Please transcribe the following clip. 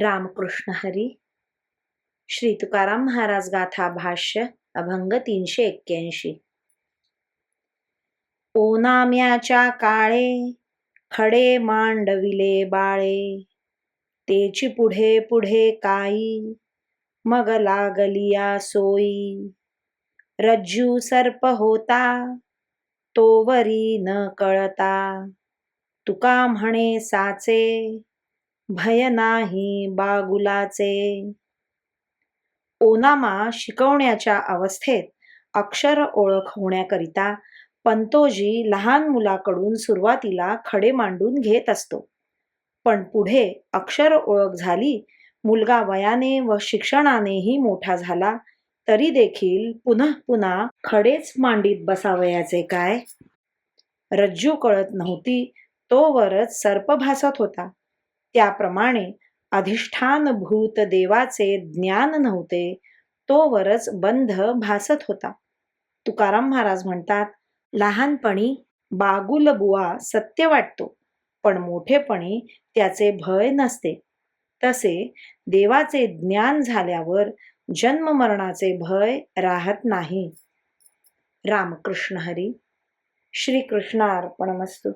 रामकृष्ण हरी. श्री तुकाराम महाराज गाथा भाष्य अभंग 381. ओनाम्याच्या काळे खडे मांडविले बाळे, तेची पुढे पुढे काई मग लागलिया सोई. रज्जू सर्प होता तोवरी न कळता, तुका म्हणे साचे भय नाही बागुलाचे. ओनामा शिकवण्याच्या अवस्थेत अक्षर ओळख होण्याकरिता पंतोजी लहान मुलाकडून सुरुवातीला खडे मांडून घेत असतो. पण पुढे अक्षर ओळख झाली, मुलगा वयाने व शिक्षणानेही मोठा झाला, तरी देखील पुन्हा पुन्हा खडेच मांडीत बसावयाचे काय? रज्जू कळत नव्हती तोवरच सर्प भासत होता. त्याप्रमाणे अधिष्ठानभूत देवाचे ज्ञान नव्हते तोवरच बंध भासत होता. तुकाराम महाराज म्हणतात, लहानपणी बागुलबुवा सत्य वाटतो, पण मोठेपणी त्याचे भय नसते. तसे देवाचे ज्ञान झाल्यावर जन्म मरणाचे भय राहत नाही. रामकृष्ण हरी. श्री कृष्णार्पणमस्तु.